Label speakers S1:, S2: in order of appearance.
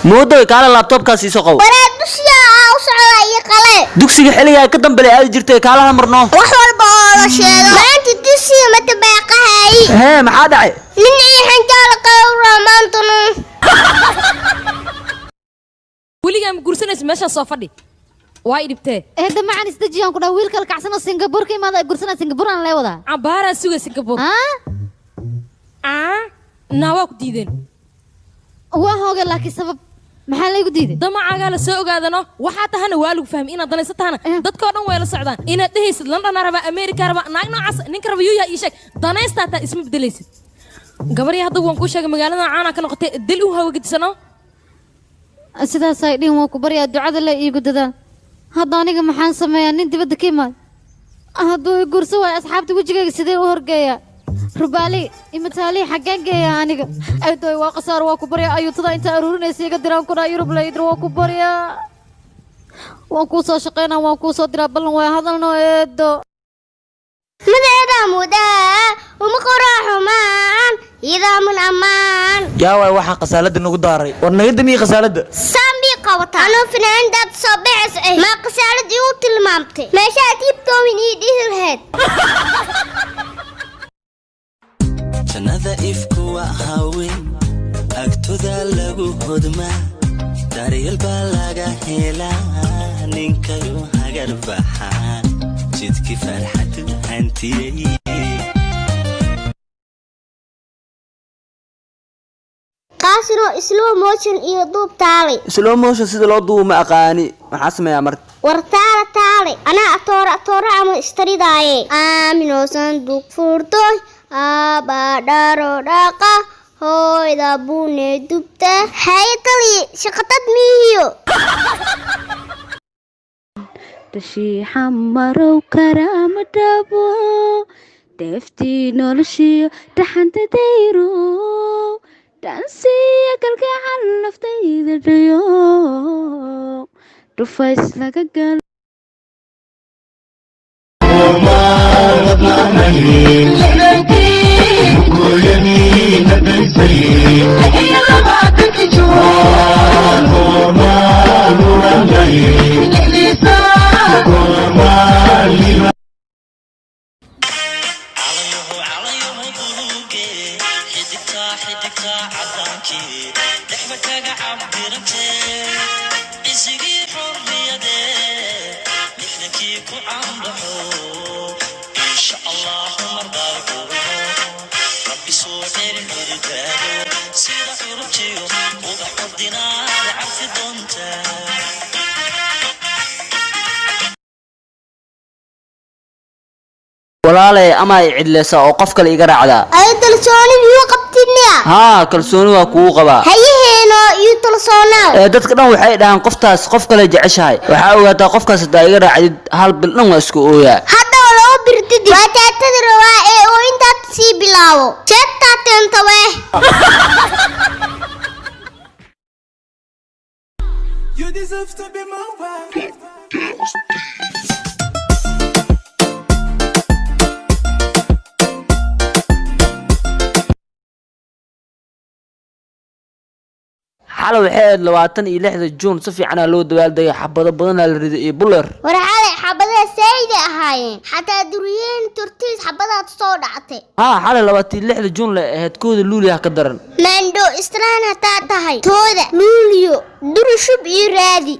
S1: موضوع قال اللابتوب كاسي سقو
S2: ولا دشيا أو صعدا يقلي
S1: دكسي حليا كدن بلي aad jirtay kaalaha marno
S2: wax walba oo la sheego maanta dugsiga ma tabaaqahay
S1: maxaa dhacay
S2: nin aan jaal qawra maantuna
S3: wiliga ma gursanaysa meesha soo fadhi waa idibtee
S4: هذا ما عن استجيان كنا ويل كل كعسنا سنغافورة كي ما قرصنا سنغافورة أنا لا وضع
S3: cabaara suga Singapore nawa ku diideen
S4: هو قال لك السبب محل جديد
S3: damacaaga la soo ogaadano waxa tahana waa lagu fahmay inaad danaysatana dadka oo dhan way la socdaan inaad dhehaysid London raba America raba naag noocaas ninka raba yuya ii sheeg danaysta ta isma bedelaysid gabariyada hadda waan ku sheegay magaalada caana ka noqotay dil u hawa gidisano
S4: sidaas ay dhiin waa ku bariyaa ducada la iigu dadaan hadda aniga maxaan sameeyaa nin dibadda ka imaad hadduu i gurso waay asxaabta wejigayga sidee u horgeeyaa rubaali imataali xaggeen geeyaa aniga aydoy waa qasaar waa ku baryaa ayuutada inta aruurinaysa iga diraan kuna yurub laydir waa ku baryaa waan kuu soo shaqaynaa waan kuu soo diraa ballan waa hadalno eedo
S2: ماذا مودا ومقراح مان إذا من أمان
S1: yaa way waxa qasaalada nagu daaray war naga damiye qasaalada
S2: سامبي قوتا أنا فنان دات صبعس ما قسالة يوت المامتي ما شاتيب تومين إيديه الهد
S5: jannada ifku waa haween agtooda lagu hodmaa daryeel baa laga helaa ninkayu hagar baxaa jidkii farxadu hantiyey
S2: قاسرو اسلو موشن إيو دوب تالي
S1: slow motion sida loo duubo ma aqaani maxaa sameeyaa marka
S2: ورتالة تالي أنا أطور عمو اشتري داي آمنو صندوق فورتوي أبا دارو داقا هوي دابوني دوبتا هاي تالي شقطت ميهيو
S4: tashiixa marow karaama dhabo deeftii noloshiyo dhaxanta dayro dhansiya kalgacal naftayda dhayo dhufays laga galo
S1: walaalay ama ay cidleysa oo qof kale iga raacdaa
S2: أي تلسوني بيو قبتنيا
S1: haa kalsooni waa kugu qabaa
S2: هيهينو يو تلسونا
S1: dadka dhan waxay dhahaan qoftaas qof kale jeceshahay waxa ogaataa qofkaas hadaa iga raacdid hal bil dhan waa isku ooyaa
S2: hadda loo birtidi waa taatadi rabaa ee oo intaad sii bilaabo jeedtaa teentawe
S5: You deserve to be my wife.
S1: xal waxay 26 June si fiican loo dabaaldegay xabado badan la riday iyo buller
S2: warxale xabadaha sayda ahaayeen xataa duriyeen turtiis xabadaad soo dhactay
S1: xal 26 June la ahayd kooda luuliya ka daran
S2: mando islaan hataa tahay tooda luuliyo durushub iyo raadi